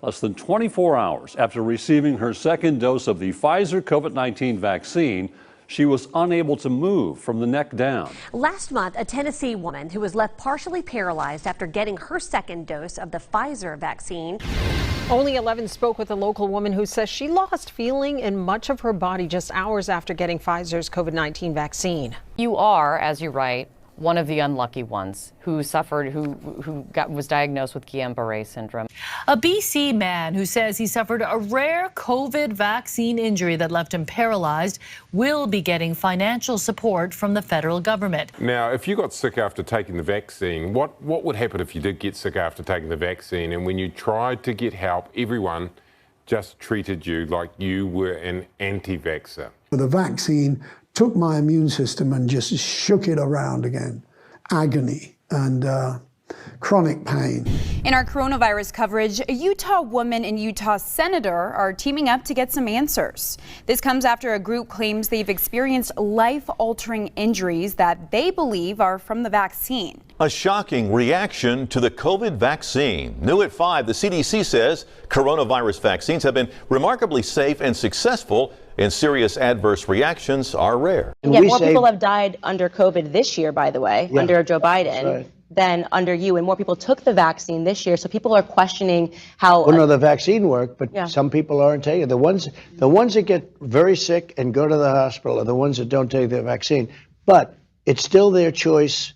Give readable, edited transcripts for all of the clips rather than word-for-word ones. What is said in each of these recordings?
less than 24 hours after receiving her second dose of the Pfizer COVID-19 vaccine. She was unable to move from the neck down. Last month, a Tennessee woman who was left partially paralyzed after getting her second dose of the Pfizer vaccine. Only 11 spoke with a local woman who says she lost feeling in much of her body just hours after getting Pfizer's COVID-19 vaccine. You are, as you write, one of the unlucky ones who suffered, was diagnosed with Guillain-Barré syndrome. A BC man who says he suffered a rare COVID vaccine injury that left him paralyzed will be getting financial support from the federal government. Now, if you got sick after taking the vaccine, what would happen if you did get sick after taking the vaccine and when you tried to get help, everyone just treated you like you were an anti-vaxxer? The vaccine took my immune system and just shook it around again. Agony and chronic pain. In our coronavirus coverage, a Utah woman and Utah senator are teaming up to get some answers. This comes after a group claims they've experienced life-altering injuries that they believe are from the vaccine. A shocking reaction to the COVID vaccine. New at 5, the CDC says coronavirus vaccines have been remarkably safe and successful, and serious adverse reactions are rare. Yeah, more people have died under COVID this year, by the way, under Joe Biden, than under you, and more people took the vaccine this year. So people are questioning how. Well, no, the vaccine worked, but some people aren't taking it. The ones that get very sick and go to the hospital are the ones that don't take the vaccine. But it's still their choice.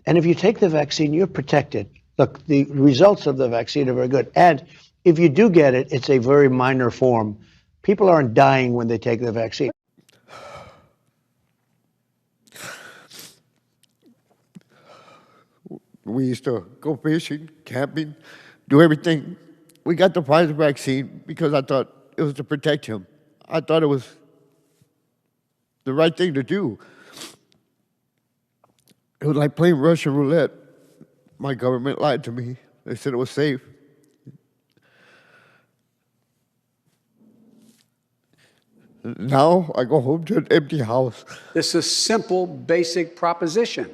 And if you take the vaccine, you're protected. Look, the results of the vaccine are very good. And if you do get it, it's a very minor form. People aren't dying when they take the vaccine. We used to go fishing, camping, do everything. We got the Pfizer vaccine because I thought it was to protect him. I thought it was the right thing to do. It was like playing Russian roulette. My government lied to me. They said it was safe. Now I go home to an empty house. This is a simple, basic proposition.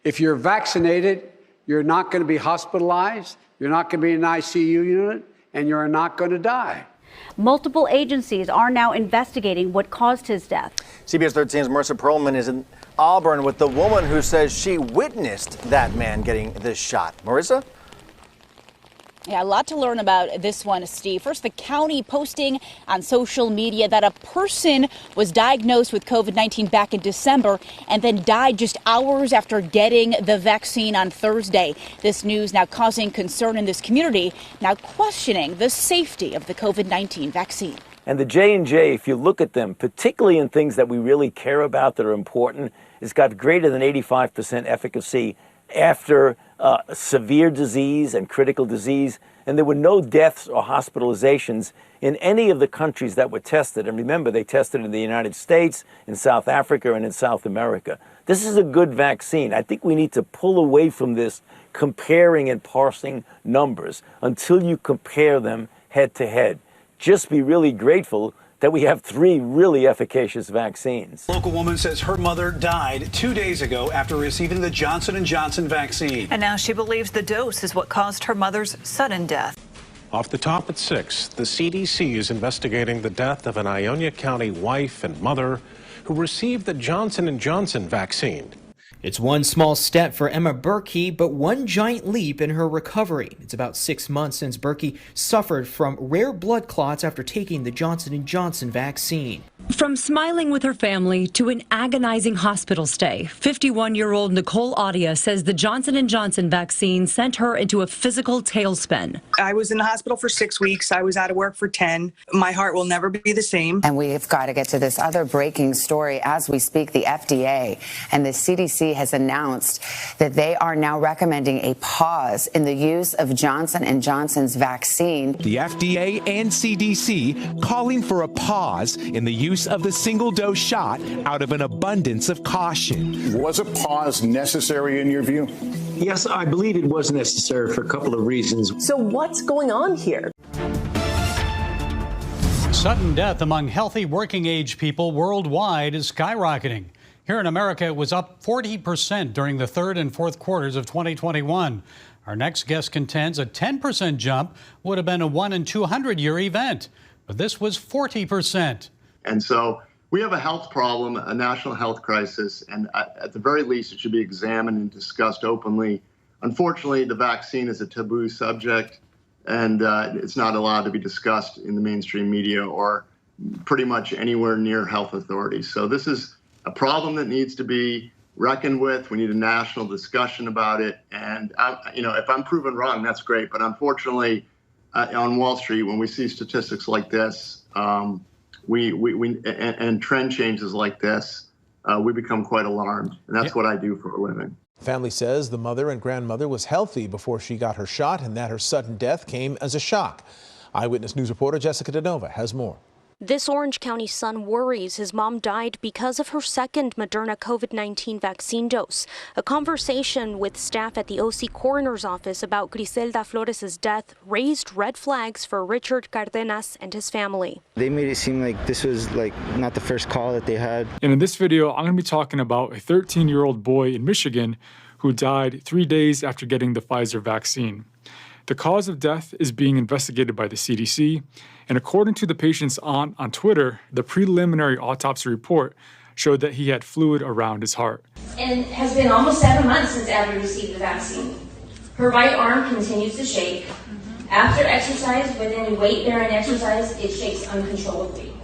If you're vaccinated, you're not going to be hospitalized, you're not going to be in an ICU unit, and you're not going to die. Multiple agencies are now investigating what caused his death. CBS 13's Marissa Perlman is in Auburn with the woman who says she witnessed that man getting this shot. Marissa? Yeah, a lot to learn about this one, Steve. First, the county posting on social media that a person was diagnosed with COVID-19 back in December and then died just hours after getting the vaccine on Thursday. This news now causing concern in this community, now questioning the safety of the COVID-19 vaccine. And the J&J, if you look at them, particularly in things that we really care about that are important, it's got greater than 85% efficacy after severe disease and critical disease, and there were no deaths or hospitalizations in any of the countries that were tested. And remember, they tested in the United States, in South Africa, and in South America. This is a good vaccine. I think we need to pull away from this comparing and parsing numbers until you compare them head to head. Just be really grateful that we have 3 really efficacious vaccines. Local woman says her mother died 2 days ago after receiving the Johnson & Johnson vaccine. And now she believes the dose is what caused her mother's sudden death. Off the top at 6, the CDC is investigating the death of an Ionia County wife and mother who received the Johnson & Johnson vaccine. It's one small step for Emma Berkey, but one giant leap in her recovery. It's about 6 months since Berkey suffered from rare blood clots after taking the Johnson & Johnson vaccine. From smiling with her family to an agonizing hospital stay, 51-year-old Nicole Audia says the Johnson & Johnson vaccine sent her into a physical tailspin. I was in the hospital for 6 weeks. I was out of work for 10. My heart will never be the same. And we've got to get to this other breaking story as we speak. The FDA and the CDC has announced that they are now recommending a pause in the use of Johnson & Johnson's vaccine. The FDA and CDC calling for a pause in the use of the single-dose shot out of an abundance of caution. Was a pause necessary in your view? Yes, I believe it was necessary for a couple of reasons. So what's going on here? Sudden death among healthy working age people worldwide is skyrocketing. Here in America, it was up 40% during the third and fourth quarters of 2021. Our next guest contends a 10% jump would have been a 1 in 200 year event, but this was 40%. And so we have a health problem, a national health crisis, and at the very least, it should be examined and discussed openly. Unfortunately, the vaccine is a taboo subject, and it's not allowed to be discussed in the mainstream media or pretty much anywhere near health authorities. So this is a problem that needs to be reckoned with. We need a national discussion about it. And if I'm proven wrong, that's great. But unfortunately, on Wall Street, when we see statistics like this, and trend changes like this, we become quite alarmed. And that's what I do for a living. Family says the mother and grandmother was healthy before she got her shot and that her sudden death came as a shock. Eyewitness News reporter Jessica DeNova has more. This Orange County son worries his mom died because of her second Moderna COVID-19 vaccine dose. A conversation with staff at the OC coroner's office about Griselda Flores' death raised red flags for Richard Cardenas and his family. They made it seem like this was not the first call that they had. And in this video, I'm going to be talking about a 13-year-old boy in Michigan who died 3 days after getting the Pfizer vaccine. The cause of death is being investigated by the CDC, and according to the patient's aunt on Twitter, the preliminary autopsy report showed that he had fluid around his heart. And it has been almost 7 months since Abby received the vaccine. Her right arm continues to shake. After exercise, with any weight-bearing exercise, it shakes uncontrollably.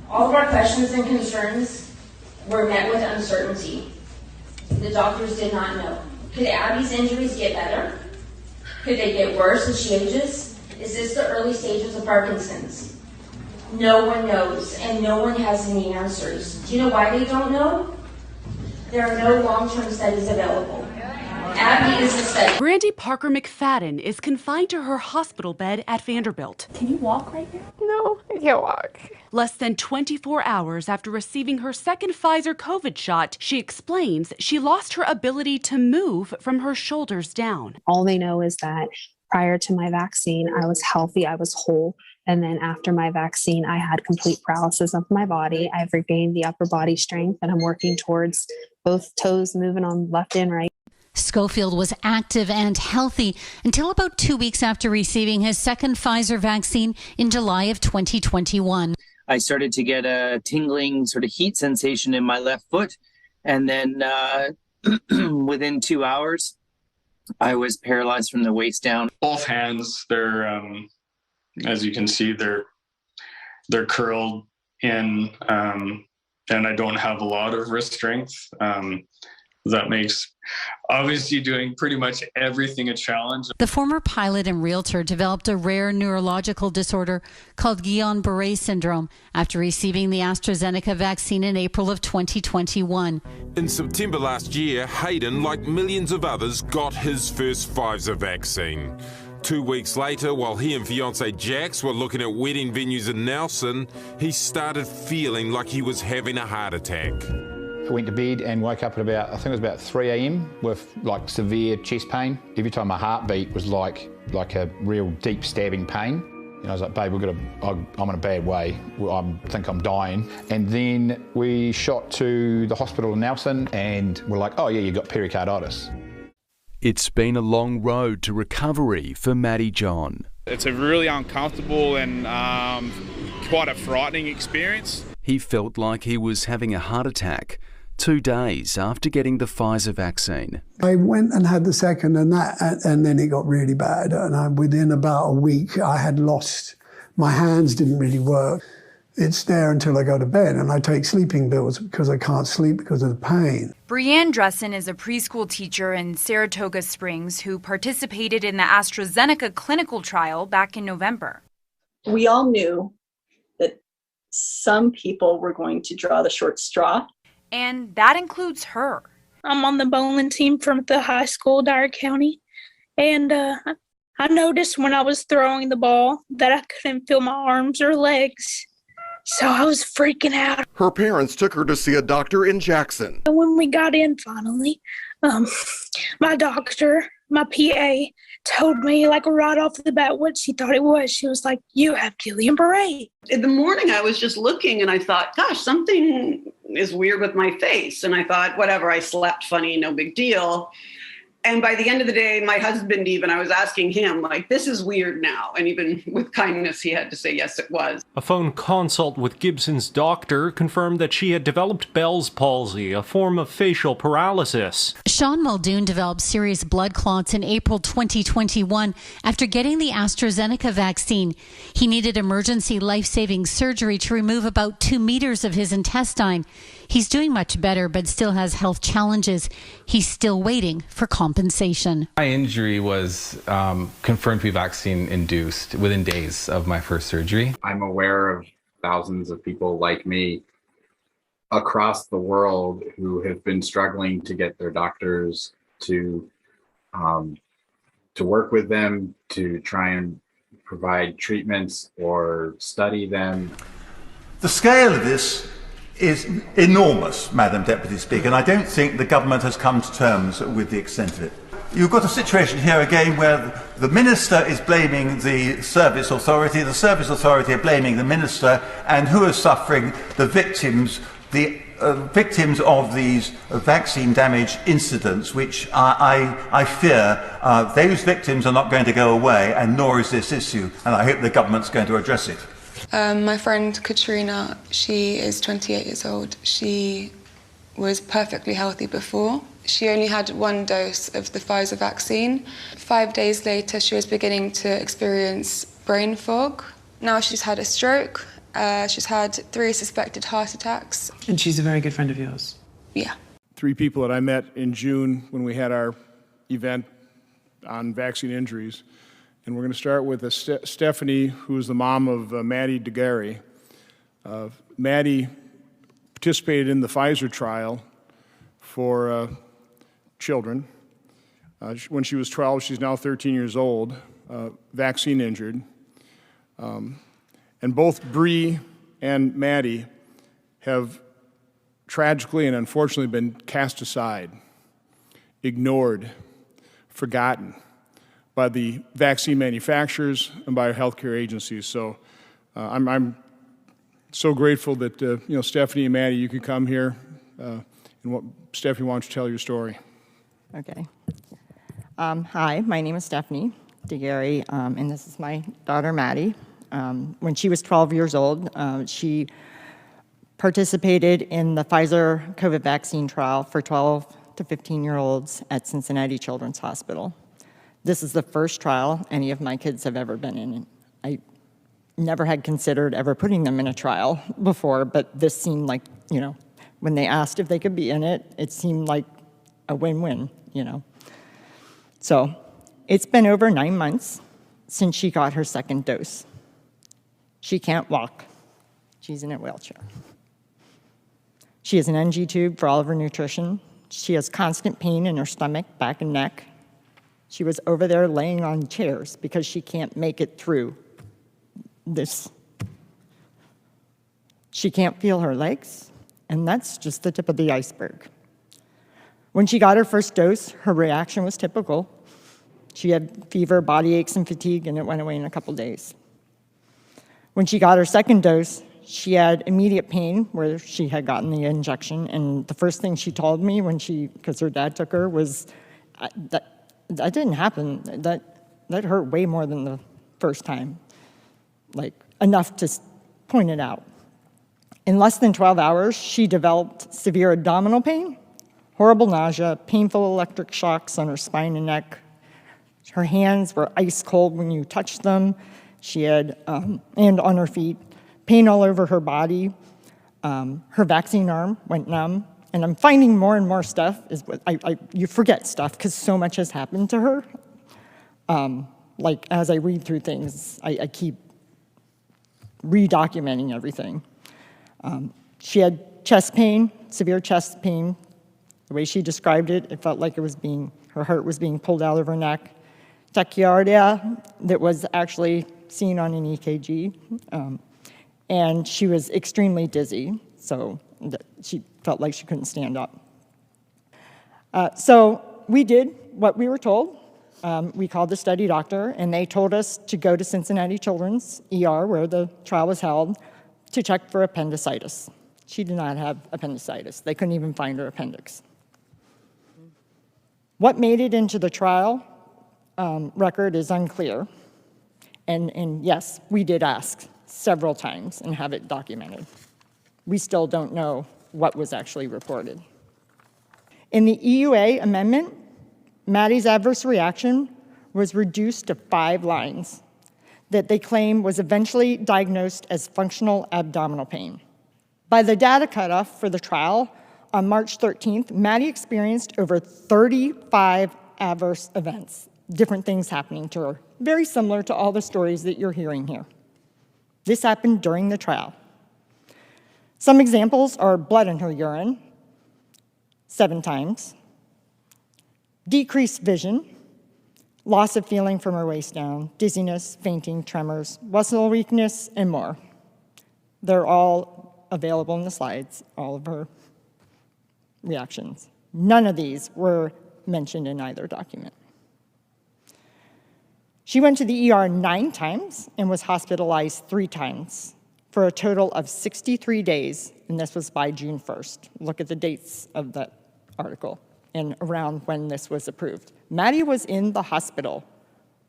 All of our questions and concerns were met with uncertainty. The doctors did not know. Could Abby's injuries get better? Could they get worse as she ages? Is this the early stages of Parkinson's? No one knows, and no one has any answers. Do you know why they don't know? There are no long-term studies available. Abby is a study. Brandy Parker McFadden is confined to her hospital bed at Vanderbilt. Can you walk right here? No, I can't walk. Less than 24 hours after receiving her second Pfizer COVID shot, she explains she lost her ability to move from her shoulders down. All they know is that prior to my vaccine, I was healthy, I was whole. And then after my vaccine, I had complete paralysis of my body. I've regained the upper body strength, and I'm working towards both toes moving on left and right. Schofield was active and healthy until about 2 weeks after receiving his second Pfizer vaccine in July of 2021. I started to get a tingling sort of heat sensation in my left foot. And then within 2 hours, I was paralyzed from the waist down. Both hands, they're, as you can see, they're curled in, and I don't have a lot of wrist strength. That makes obviously doing pretty much everything a challenge. The former pilot and realtor developed a rare neurological disorder called Guillain-Barré syndrome after receiving the AstraZeneca vaccine in April of 2021. In September last year, Hayden, like millions of others, got his first Pfizer vaccine. 2 weeks later, while he and fiancée Jax were looking at wedding venues in Nelson, he started feeling like he was having a heart attack. I went to bed and woke up at about, I think it was about 3 a.m. with like severe chest pain. Every time my heartbeat was like a real deep stabbing pain. And I was like, babe, I'm in a bad way. I think I'm dying. And then we shot to the hospital in Nelson and we're like, oh yeah, you got pericarditis. It's been a long road to recovery for Matty John. It's a really uncomfortable and quite a frightening experience. He felt like he was having a heart attack 2 days after getting the Pfizer vaccine. I went and had the second and then it got really bad. And within about a week, I had lost, my hands didn't really work. It's there until I go to bed, and I take sleeping pills because I can't sleep because of the pain. Brianne Dressen is a preschool teacher in Saratoga Springs who participated in the AstraZeneca clinical trial back in November. We all knew that some people were going to draw the short straw. And that includes her. I'm on the bowling team from the high school, Dyer County. And I noticed when I was throwing the ball that I couldn't feel my arms or legs. So I was freaking out. Her parents took her to see a doctor in Jackson. When we got in finally, my doctor, my PA, told me like right off the bat what she thought it was. She was like, "You have Guillain-Barré." In the morning, I was just looking and I thought, gosh, something is weird with my face. And I thought, whatever, I slept funny, no big deal. And by the end of the day, my husband even, I was asking him, like, this is weird now. And even with kindness, he had to say, yes, it was. A phone consult with Gibson's doctor confirmed that she had developed Bell's palsy, a form of facial paralysis. Sean Muldoon developed serious blood clots in April 2021 after getting the AstraZeneca vaccine. He needed emergency life-saving surgery to remove about 2 meters of his intestine. He's doing much better, but still has health challenges. He's still waiting for compensation. My injury was confirmed to be vaccine-induced within days of my first surgery. I'm aware of thousands of people like me across the world who have been struggling to get their doctors to work with them, to try and provide treatments or study them. The scale of this is enormous, Madam Deputy Speaker, and I don't think the government has come to terms with the extent of it. You've got a situation here again where the minister is blaming the service authority are blaming the minister, and who are suffering? The victims of these vaccine damage incidents, which I fear those victims are not going to go away, and nor is this issue, and I hope the government's going to address it. My friend Katrina, she is 28 years old. She was perfectly healthy before. She only had 1 dose of the Pfizer vaccine. 5 days later, she was beginning to experience brain fog. Now she's had a stroke. She's had 3 suspected heart attacks. And she's a very good friend of yours? Yeah. 3 people that I met in June when we had our event on vaccine injuries. And we're going to start with Stephanie, who's the mom of Maddie DeGarry. Maddie participated in the Pfizer trial for children. When she was 12, she's now 13 years old, vaccine injured. And both Bree and Maddie have tragically and unfortunately been cast aside, ignored, forgotten by the vaccine manufacturers and by our healthcare agencies. So I'm so grateful that Stephanie and Maddie, you could come here. Stephanie, why don't you tell your story? Okay. Hi, my name is Stephanie DeGarry, and this is my daughter Maddie. When she was 12 years old, she participated in the Pfizer COVID vaccine trial for 12 to 15-year-olds at Cincinnati Children's Hospital. This is the first trial any of my kids have ever been in. I never had considered ever putting them in a trial before, but this seemed like, when they asked if they could be in it, it seemed like a win-win, So it's been over 9 months since she got her second dose. She can't walk. She's in a wheelchair. She has an NG tube for all of her nutrition. She has constant pain in her stomach, back, and neck. She was over there laying on chairs because she can't make it through this. She can't feel her legs, and that's just the tip of the iceberg. When she got her first dose, her reaction was typical. She had fever, body aches, and fatigue, and it went away in a couple days. When she got her second dose, she had immediate pain where she had gotten the injection, and the first thing she told me because her dad took her, was that didn't happen. That hurt way more than the first time, like enough to point it out. In less than 12 hours, she developed severe abdominal pain, horrible nausea, painful electric shocks on her spine and neck. Her hands were ice cold when you touched them. She had, and on her feet, pain all over her body. Her vaccine arm went numb. And I'm finding more and more stuff. You forget stuff because so much has happened to her. Like as I read through things, I keep redocumenting everything. She had chest pain, severe chest pain. The way she described it, it felt like her heart was being pulled out of her neck. Tachycardia that was actually seen on an EKG. and she was extremely dizzy, so she felt like she couldn't stand up. So we did what we were told. We called the study doctor, and they told us to go to Cincinnati Children's ER, where the trial was held, to check for appendicitis. She did not have appendicitis. They couldn't even find her appendix. What made it into the trial record is unclear. And yes, we did ask several times and have it documented. We still don't know what was actually reported. In the EUA amendment, Maddie's adverse reaction was reduced to 5 lines that they claim was eventually diagnosed as functional abdominal pain. By the data cutoff for the trial, on March 13th, Maddie experienced over 35 adverse events, different things happening to her, very similar to all the stories that you're hearing here. This happened during the trial. Some examples are blood in her urine, 7 times, decreased vision, loss of feeling from her waist down, dizziness, fainting, tremors, muscle weakness, and more. They're all available in the slides, all of her reactions. None of these were mentioned in either document. She went to the ER 9 times and was hospitalized 3 times for a total of 63 days, and this was by June 1st. Look at the dates of that article and around when this was approved. Maddie was in the hospital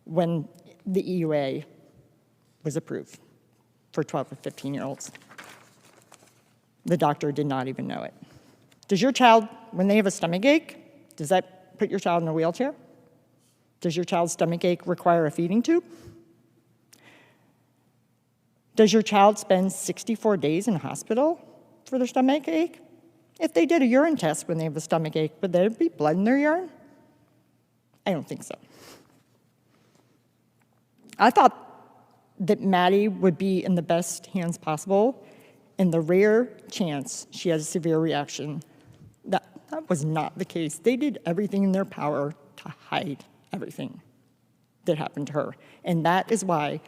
when the EUA was approved for 12 to 15-year-olds. The doctor did not even know it. Does your child, when they have a stomach ache, does that put your child in a wheelchair? Does your child's stomach ache require a feeding tube? Does your child spend 64 days in hospital for their stomach ache? If they did a urine test when they have a stomach ache, would there be blood in their urine? I don't think so. I thought that Maddie would be in the best hands possible, and the rare chance she has a severe reaction, that was not the case. They did everything in their power to hide everything that happened to her. And that is why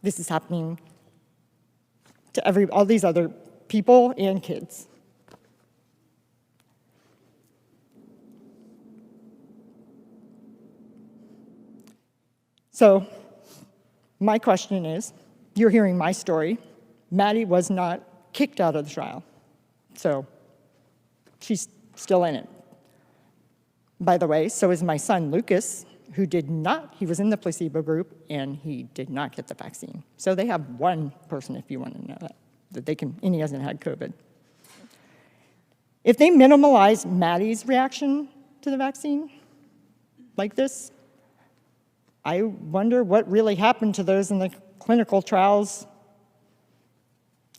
this is happening to all these other people and kids. So my question is, you're hearing my story. Maddie was not kicked out of the trial, so she's still in it. By the way, so is my son Lucas, who he was in the placebo group, and he did not get the vaccine. So they have one person, if you want to know that they can, and he hasn't had COVID. If they minimalize Maddie's reaction to the vaccine like this, I wonder what really happened to those in the clinical trials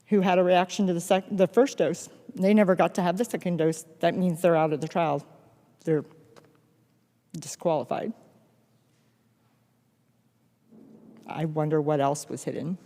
who had a reaction to the first dose. They never got to have the second dose. That means they're out of the trial. They're disqualified. I wonder what else was hidden.